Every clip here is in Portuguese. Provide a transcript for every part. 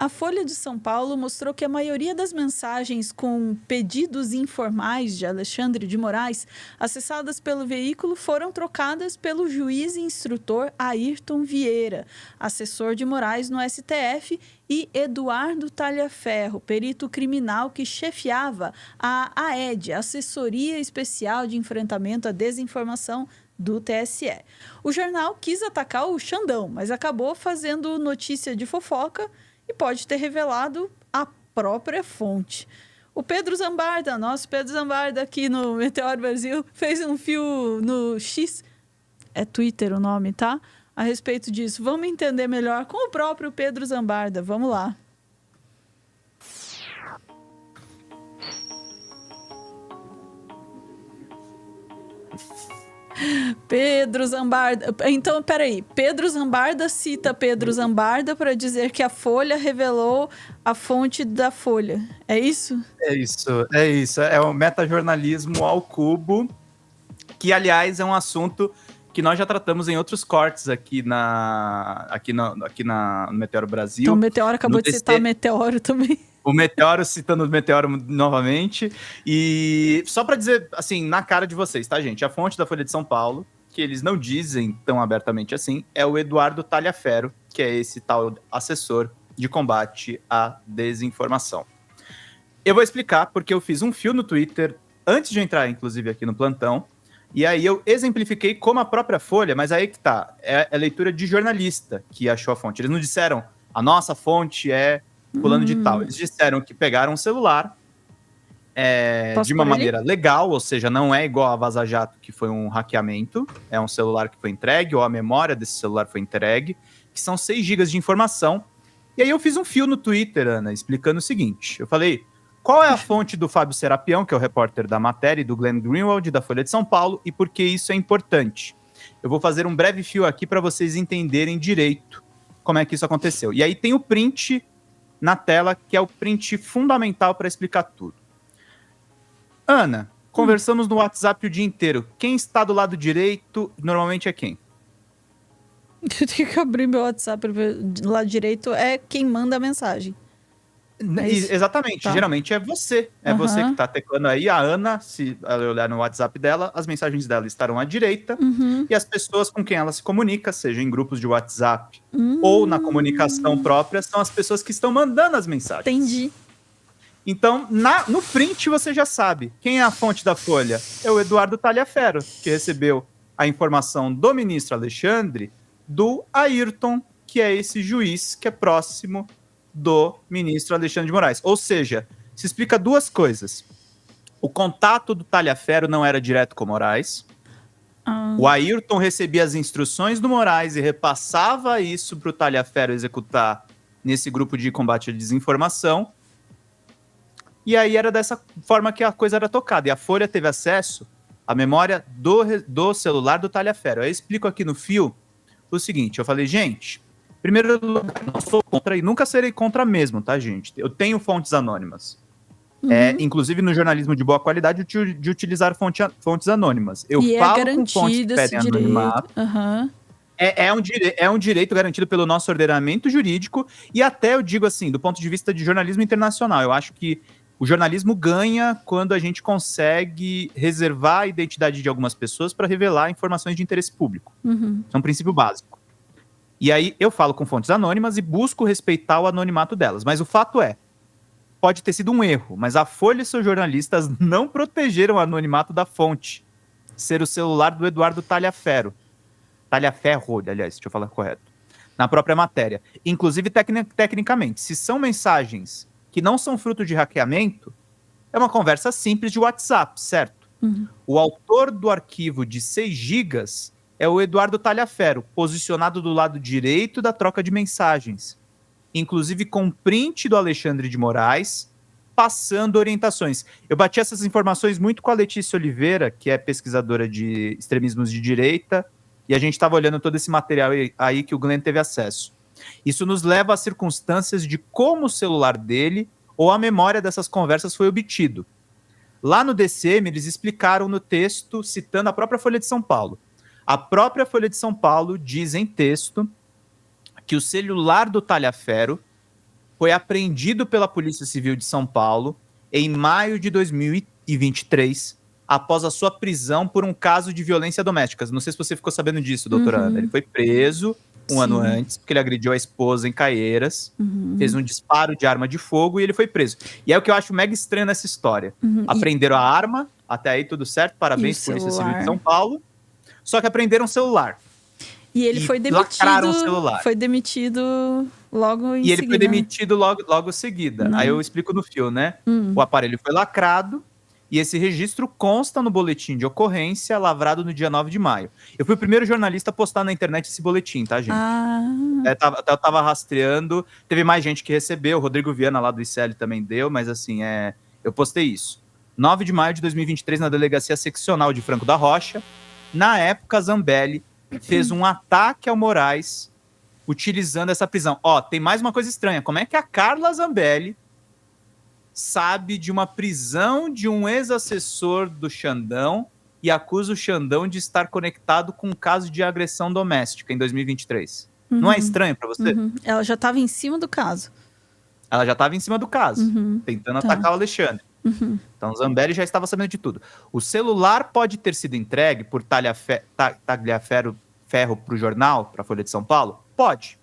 A Folha de São Paulo mostrou que a maioria das mensagens com pedidos informais de Alexandre de Moraes, acessadas pelo veículo, foram trocadas pelo juiz e instrutor Ayrton Vieira, assessor de Moraes no STF, e Eduardo Talhaferro, perito criminal que chefiava a AED, Assessoria Especial de Enfrentamento à Desinformação do TSE. O jornal quis atacar o Xandão, mas acabou fazendo notícia de fofoca e pode ter revelado a própria fonte. O Pedro Zambarda, nosso Pedro Zambarda aqui no Meteoro Brasil, fez um fio no X, é Twitter o nome, tá? A respeito disso. Vamos entender melhor com o próprio Pedro Zambarda. Vamos lá. Pedro Zambarda. Então, peraí. Pedro Zambarda cita Pedro Zambarda para dizer que a Folha revelou a fonte da Folha. É isso? É isso. É o metajornalismo ao cubo, que, aliás, é um assunto que nós já tratamos em outros cortes aqui no Meteoro Brasil. Então, o Meteoro acabou de citar Meteoro também. O Meteoro citando o Meteoro novamente. E só para dizer, assim, na cara de vocês, tá, gente? A fonte da Folha de São Paulo, que eles não dizem tão abertamente assim, é o Eduardo Talhaferro, que é esse tal assessor de combate à desinformação. Eu vou explicar porque eu fiz um fio no Twitter antes de entrar, inclusive, aqui no plantão. E aí eu exemplifiquei como a própria Folha, mas aí que tá, é a leitura de jornalista que achou a fonte. Eles não disseram, a nossa fonte é fulano de tal. Eles disseram que pegaram um celular de uma maneira legal, ou seja, não é igual a Vaza Jato, que foi um hackeamento, é um celular que foi entregue, ou a memória desse celular foi entregue, que são 6 GB de informação. E aí eu fiz um fio no Twitter, Ana, explicando o seguinte. Eu falei, qual é a fonte do Fábio Serapião, que é o repórter da matéria, e do Glenn Greenwald, da Folha de São Paulo, e por que isso é importante? Eu vou fazer um breve fio aqui para vocês entenderem direito como é que isso aconteceu. E aí tem o print na tela, que é o print fundamental para explicar tudo. Ana, conversamos no WhatsApp o dia inteiro. Quem está do lado direito, normalmente é quem? Eu tenho que abrir meu WhatsApp do lado direito, é quem manda a mensagem. Exatamente, tá. Geralmente é você. É você que está teclando aí. A Ana, se ela olhar no WhatsApp dela, as mensagens dela estarão à direita. E as pessoas com quem ela se comunica, seja em grupos de WhatsApp ou na comunicação própria, são as pessoas que estão mandando as mensagens. Entendi. Então, no print você já sabe. Quem é a fonte da Folha? É o Eduardo Talhaferro, que recebeu a informação do ministro Alexandre do Ayrton, que é esse juiz que é próximo do ministro Alexandre de Moraes. Ou seja, se explica 2 coisas. O contato do Talhaferro não era direto com Moraes. O Ayrton recebia as instruções do Moraes e repassava isso para o Talhaferro executar nesse grupo de combate à desinformação. E aí era dessa forma que a coisa era tocada. E a Folha teve acesso à memória do celular do Talhaferro. Eu explico aqui no fio o seguinte. Eu falei, gente, primeiro lugar, não sou contra e nunca serei contra mesmo, tá, gente? Eu tenho fontes anônimas. Inclusive no jornalismo de boa qualidade de utilizar fontes anônimas. Eu falo com fontes que pedem anonimato. É um direito garantido pelo nosso ordenamento jurídico e até eu digo assim, do ponto de vista de jornalismo internacional, eu acho que o jornalismo ganha quando a gente consegue reservar a identidade de algumas pessoas para revelar informações de interesse público. É um princípio básico. E aí eu falo com fontes anônimas e busco respeitar o anonimato delas. Mas o fato é, pode ter sido um erro, mas a Folha e seus jornalistas não protegeram o anonimato da fonte. Ser o celular do Eduardo Talhaferro. Talhaferro, aliás, deixa eu falar correto. Na própria matéria. Inclusive, tecnicamente, se são mensagens que não são fruto de hackeamento, é uma conversa simples de WhatsApp, certo? O autor do arquivo de 6 GB é o Eduardo Talhaferro, posicionado do lado direito da troca de mensagens. Inclusive com print do Alexandre de Moraes, passando orientações. Eu bati essas informações muito com a Letícia Oliveira, que é pesquisadora de extremismos de direita, e a gente estava olhando todo esse material aí que o Glenn teve acesso. Isso nos leva às circunstâncias de como o celular dele ou a memória dessas conversas foi obtido. Lá no DCM, eles explicaram no texto, citando a própria Folha de São Paulo. A própria Folha de São Paulo diz em texto que o celular do Talhaferro foi apreendido pela Polícia Civil de São Paulo em maio de 2023, após a sua prisão por um caso de violência doméstica. Não sei se você ficou sabendo disso, doutora Ana. Ele foi preso um ano antes, porque ele agrediu a esposa em Caieiras, fez um disparo de arma de fogo e ele foi preso. E é o que eu acho mega estranho nessa história. Apreenderam a arma, até aí tudo certo, parabéns, Polícia Civil de São Paulo. Só que apreenderam o celular. E ele foi lacraram o celular. Foi demitido logo em seguida. E ele foi demitido logo em seguida. Aí eu explico no fio, né? O aparelho foi lacrado e esse registro consta no boletim de ocorrência lavrado no dia 9 de maio. Eu fui o primeiro jornalista a postar na internet esse boletim, tá, gente? Eu tava rastreando, teve mais gente que recebeu, o Rodrigo Viana lá do ICL também deu, mas assim, eu postei isso. 9 de maio de 2023, na Delegacia Seccional de Franco da Rocha. Na época, a Zambelli fez um ataque ao Moraes utilizando essa prisão. Ó, tem mais uma coisa estranha. Como é que a Carla Zambelli sabe de uma prisão de um ex-assessor do Xandão e acusa o Xandão de estar conectado com um caso de agressão doméstica em 2023? Não é estranho pra você? Ela já estava em cima do caso. Ela já estava em cima do caso, tentando atacar o Alexandre. Então, Zambelli já estava sabendo de tudo. O celular pode ter sido entregue por Tagliaferro para o jornal, para a Folha de São Paulo? Pode.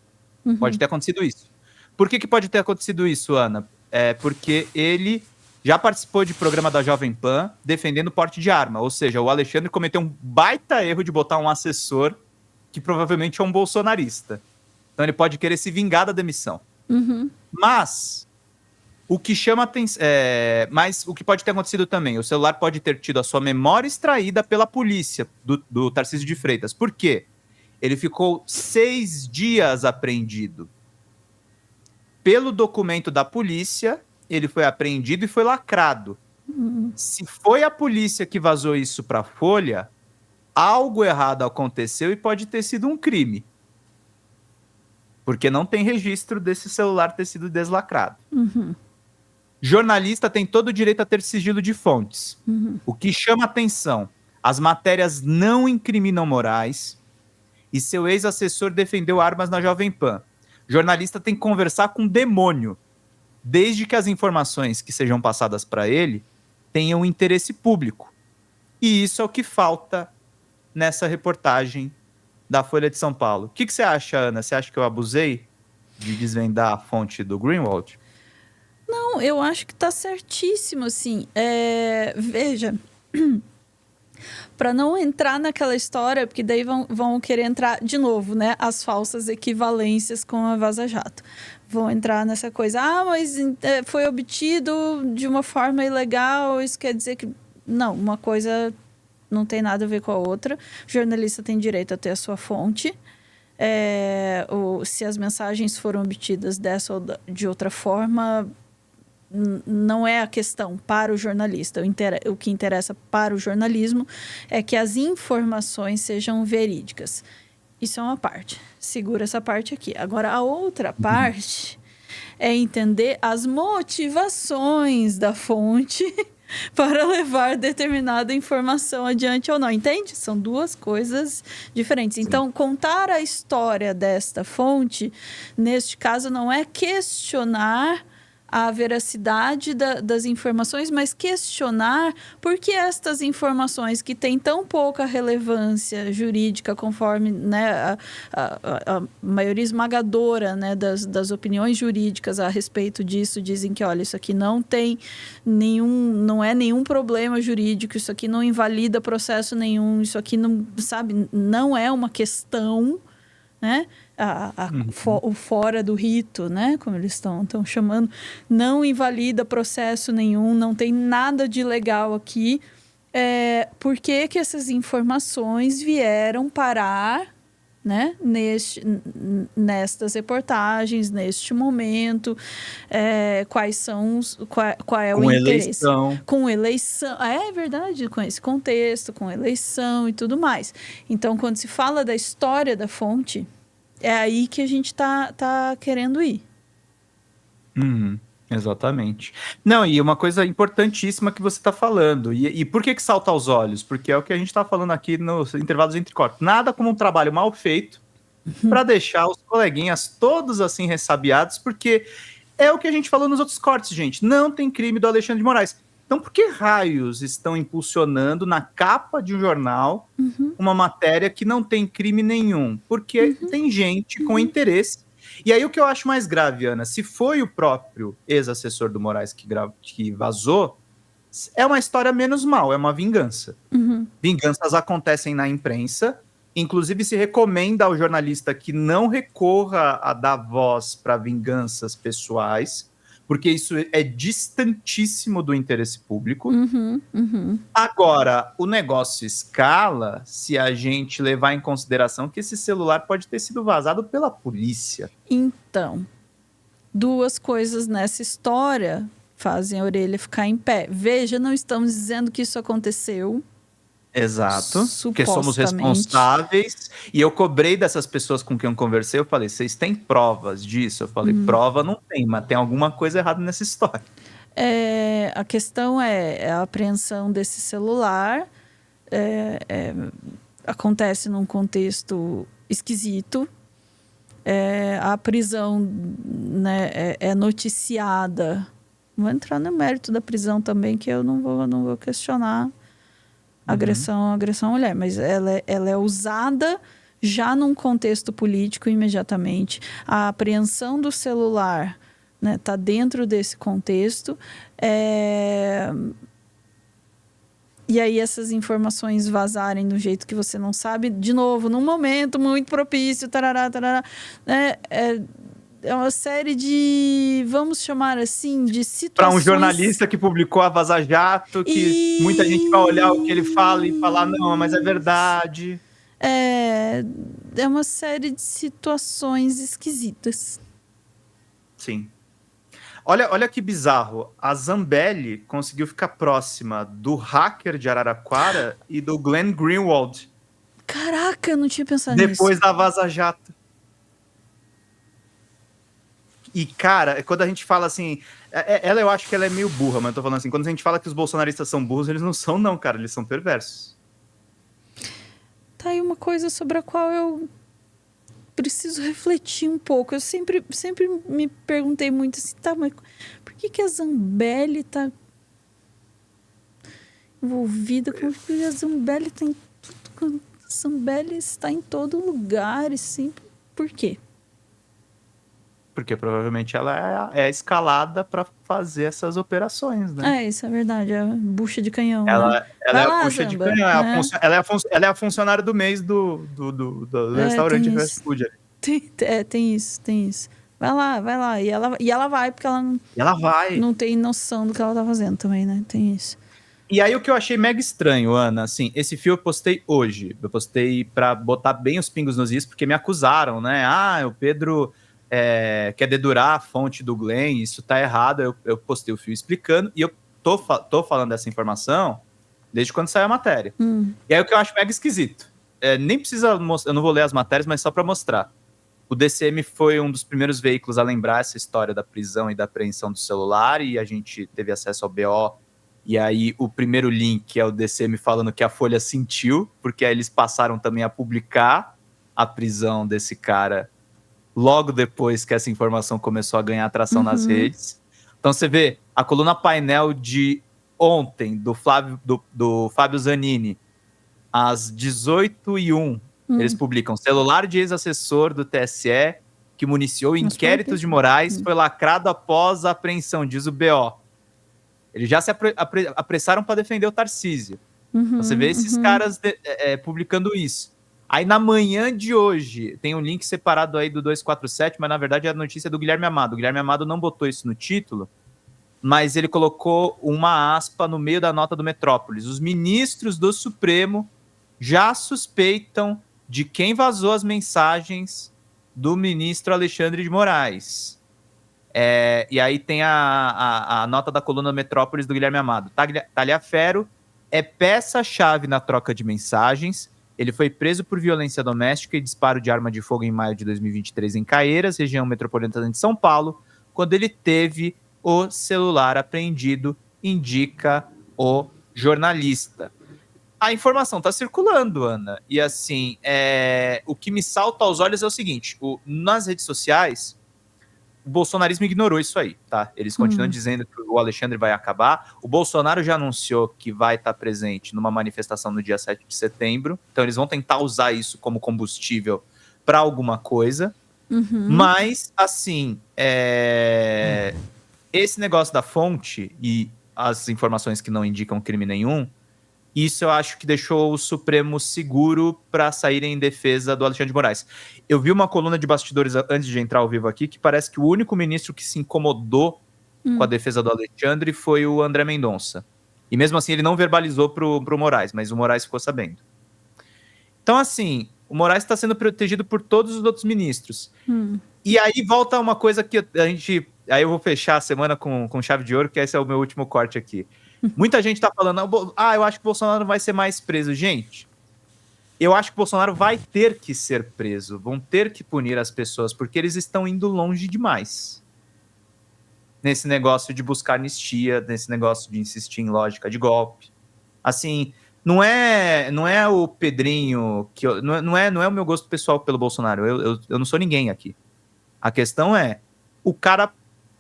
Pode ter acontecido isso. Por que pode ter acontecido isso, Ana? Porque ele já participou de programa da Jovem Pan defendendo porte de arma. Ou seja, o Alexandre cometeu um baita erro de botar um assessor que provavelmente é um bolsonarista. Então, ele pode querer se vingar da demissão. Mas o que chama atenção. Mas o que pode ter acontecido também, o celular pode ter tido a sua memória extraída pela polícia do Tarcísio de Freitas. Por quê? Ele ficou 6 dias apreendido. Pelo documento da polícia, ele foi apreendido e foi lacrado. Se foi a polícia que vazou isso para a Folha, algo errado aconteceu e pode ter sido um crime. Porque não tem registro desse celular ter sido deslacrado. Jornalista tem todo o direito a ter sigilo de fontes. O que chama atenção, as matérias não incriminam Moraes e seu ex-assessor defendeu armas na Jovem Pan. Jornalista tem que conversar com o demônio, desde que as informações que sejam passadas para ele tenham interesse público. E isso é o que falta nessa reportagem da Folha de São Paulo. O que você acha, Ana? Você acha que eu abusei de desvendar a fonte do Greenwald? Não, eu acho que tá certíssimo, assim. Veja, para não entrar naquela história, porque daí vão querer entrar de novo, né? As falsas equivalências com a Vaza Jato. Vão entrar nessa coisa, mas foi obtido de uma forma ilegal, isso quer dizer que... Não, uma coisa não tem nada a ver com a outra. O jornalista tem direito a ter a sua fonte. Se as mensagens foram obtidas dessa ou de outra forma... Não é a questão para o jornalista. O que interessa para o jornalismo é que as informações sejam verídicas. Isso é uma parte. Segura essa parte aqui. Agora, a outra parte é entender as motivações da fonte para levar determinada informação adiante ou não. Entende? São duas coisas diferentes. Sim. Então, contar a história desta fonte, neste caso, não é questionar a veracidade das informações, mas questionar por que estas informações que têm tão pouca relevância jurídica, conforme, né, a maioria esmagadora, né, das opiniões jurídicas a respeito disso, dizem que, olha, isso aqui não é nenhum problema jurídico, isso aqui não invalida processo nenhum, isso aqui não é uma questão, né? O fora do rito, né? Como eles estão chamando, não invalida processo nenhum, não tem nada de legal aqui. Por que essas informações vieram parar, né? Nestas reportagens, neste momento, qual é o interesse? Com eleição. É verdade, com esse contexto, com eleição e tudo mais. Então, quando se fala da história da fonte, é aí que a gente tá querendo ir. Exatamente. Não, e uma coisa importantíssima que você está falando. E por que salta aos olhos? Porque é o que a gente está falando aqui nos intervalos entre cortes. Nada como um trabalho mal feito para deixar os coleguinhas todos assim ressabiados, porque é o que a gente falou nos outros cortes, gente. Não tem crime do Alexandre de Moraes. Então, por que raios estão impulsionando na capa de um jornal uma matéria que não tem crime nenhum? Porque tem gente com interesse. E aí o que eu acho mais grave, Ana, se foi o próprio ex-assessor do Moraes que vazou, é uma história menos mal, é uma vingança. Vinganças acontecem na imprensa, inclusive se recomenda ao jornalista que não recorra a dar voz para vinganças pessoais, porque isso é distantíssimo do interesse público. Agora, o negócio escala se a gente levar em consideração que esse celular pode ter sido vazado pela polícia. Então, duas coisas nessa história fazem a orelha ficar em pé. Veja, não estamos dizendo que isso aconteceu. Exato, porque somos responsáveis. E eu cobrei dessas pessoas com quem eu conversei, eu falei, vocês têm provas disso? Eu falei, prova não tem, mas tem alguma coisa errada nessa história. A questão é a apreensão desse celular. Acontece num contexto esquisito. A prisão, né, é noticiada. Vou entrar no mérito da prisão também, que eu não vou questionar agressão à mulher, mas ela é usada já num contexto político imediatamente. A apreensão do celular, né, tá dentro desse contexto. E aí essas informações vazarem do jeito que você não sabe, de novo, num momento muito propício, tarará, né, é uma série de, vamos chamar assim, de situações... Para um jornalista que publicou a Vaza Jato, que muita gente vai olhar o que ele fala e falar, não, mas é verdade. É uma série de situações esquisitas. Sim. Olha que bizarro. A Zambelli conseguiu ficar próxima do hacker de Araraquara e do Glenn Greenwald. Caraca, eu não tinha pensado nisso. Depois da Vaza Jato. E, cara, quando a gente fala assim... Ela, eu acho que ela é meio burra, mas eu tô falando assim, quando a gente fala que os bolsonaristas são burros, eles não são, não, cara. Eles são perversos. Tá aí uma coisa sobre a qual eu preciso refletir um pouco. Eu sempre me perguntei muito assim, tá, mas por que a Zambelli tá envolvida? Como que a Zambelli tá em tudo? A Zambelli está em todo lugar, e sempre... Por quê? Porque provavelmente ela é escalada para fazer essas operações, né? Isso é verdade. É a bucha de canhão, ela né? é a bucha de canhão. Ela é a funcionária do mês do restaurante fast food. Tem isso. Vai lá. E ela vai, porque ela não tem noção do que ela tá fazendo também, né? Tem isso. E aí o que eu achei mega estranho, Ana, assim, esse fio eu postei hoje. Eu postei pra botar bem os pingos nos is, porque me acusaram, né? O Pedro quer dedurar a fonte do Glenn, isso tá errado. Eu postei o fio explicando, e eu tô falando dessa informação desde quando saiu a matéria. E aí o que eu acho mega esquisito, nem precisa mostrar, eu não vou ler as matérias, mas só pra mostrar. O DCM foi um dos primeiros veículos a lembrar essa história da prisão e da apreensão do celular, e a gente teve acesso ao BO. E aí o primeiro link é o DCM falando que a Folha sentiu, porque aí eles passaram também a publicar a prisão desse cara logo depois que essa informação começou a ganhar atração nas redes. Então você vê a coluna painel de ontem, do Fábio Zanini, às 18h01, eles publicam: celular de ex-assessor do TSE que municiou inquéritos de Moraes foi lacrado após a apreensão, diz o BO. Eles já se apressaram para defender o Tarcísio. Então, você vê esses caras publicando isso. Aí, na manhã de hoje, tem um link separado aí do 247, mas, na verdade, é a notícia do Guilherme Amado. O Guilherme Amado não botou isso no título, mas ele colocou uma aspa no meio da nota do Metrópolis. Os ministros do Supremo já suspeitam de quem vazou as mensagens do ministro Alexandre de Moraes. E aí tem a nota da coluna Metrópolis do Guilherme Amado. Talhaferro é peça-chave na troca de mensagens. Ele foi preso por violência doméstica e disparo de arma de fogo em maio de 2023 em Caieiras, região metropolitana de São Paulo, quando ele teve o celular apreendido, indica o jornalista. A informação está circulando, Ana. E assim, o que me salta aos olhos é o seguinte: nas redes sociais, o bolsonarismo ignorou isso aí, tá? Eles continuam dizendo que o Alexandre vai acabar. O Bolsonaro já anunciou que vai estar presente numa manifestação no dia 7 de setembro. Então, eles vão tentar usar isso como combustível para alguma coisa. Mas, assim, esse negócio da fonte e as informações que não indicam crime nenhum, isso eu acho que deixou o Supremo seguro para sair em defesa do Alexandre de Moraes. Eu vi uma coluna de bastidores antes de entrar ao vivo aqui, que parece que o único ministro que se incomodou com a defesa do Alexandre foi o André Mendonça. E mesmo assim ele não verbalizou pro Moraes, mas o Moraes ficou sabendo. Então, assim, o Moraes está sendo protegido por todos os outros ministros. E aí volta uma coisa que a gente... Aí eu vou fechar a semana com chave de ouro, que esse é o meu último corte aqui. Muita gente tá falando, eu acho que o Bolsonaro vai ser mais preso. Gente, eu acho que o Bolsonaro vai ter que ser preso. Vão ter que punir as pessoas, porque eles estão indo longe demais. Nesse negócio de buscar anistia, nesse negócio de insistir em lógica de golpe. Assim, não é o Pedrinho, não é o meu gosto pessoal pelo Bolsonaro. Eu não sou ninguém aqui. A questão é, o cara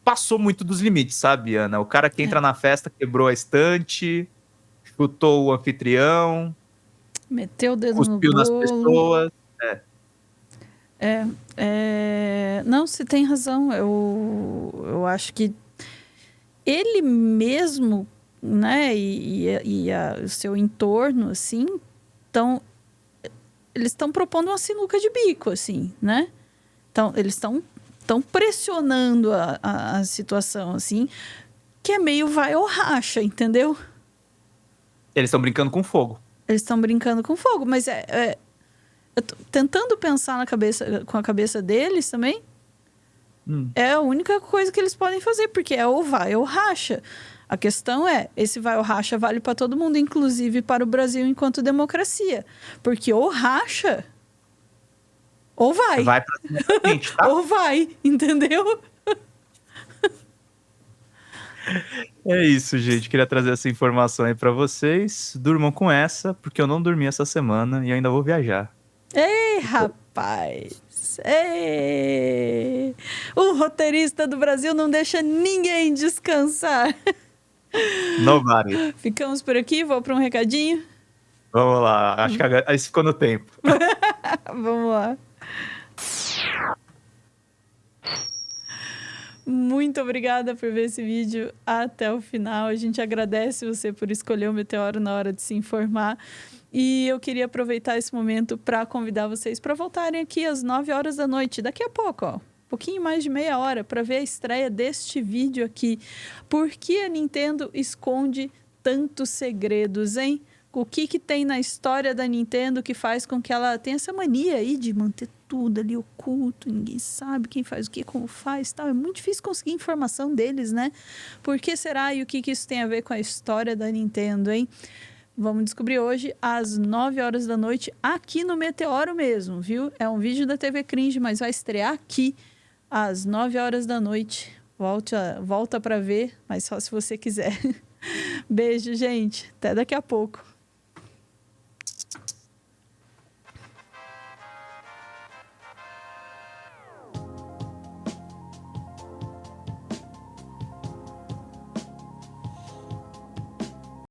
passou muito dos limites, sabe, Ana? O cara que entra na festa, quebrou a estante, chutou o anfitrião, meteu o dedo cuspiu no nas bolo. pessoas. Não, você tem razão. Eu acho que ele mesmo, né, e o seu entorno, assim, eles estão propondo uma sinuca de bico, assim, né? Então, eles estão pressionando a situação, assim, que é meio vai ou racha, entendeu? Eles estão brincando com fogo. Eles estão brincando com fogo, mas eu tô tentando pensar com a cabeça deles também. É a única coisa que eles podem fazer, porque é ou vai ou racha. A questão é, esse vai ou racha vale para todo mundo, inclusive para o Brasil enquanto democracia. Porque ou racha... ou vai. Vai pra frente, tá? Ou vai, entendeu? É isso, gente. Queria trazer essa informação aí pra vocês. Durmam com essa, porque eu não dormi essa semana e ainda vou viajar. Ei, rapaz! Ei! O roteirista do Brasil não deixa ninguém descansar. Nobody. Ficamos por aqui, vou para um recadinho. Vamos lá, acho que agora, isso ficou no tempo. Vamos lá. Muito obrigada por ver esse vídeo até o final. A gente agradece você por escolher o Meteoro na hora de se informar. E eu queria aproveitar esse momento para convidar vocês para voltarem aqui às 9 horas da noite, daqui a pouco, ó. Pouquinho mais de meia hora, para ver a estreia deste vídeo aqui. Por que a Nintendo esconde tantos segredos, hein? O que tem na história da Nintendo que faz com que ela tenha essa mania aí de manter tudo ali oculto, ninguém sabe quem faz o que, como faz, tal. É muito difícil conseguir informação deles, né? Por que será e o que isso tem a ver com a história da Nintendo, hein? Vamos descobrir hoje às 9 horas da noite aqui no Meteoro mesmo, viu? É um vídeo da TV Cringe, mas vai estrear aqui às 9 horas da noite. Volta para ver, mas só se você quiser. Beijo, gente. Até daqui a pouco.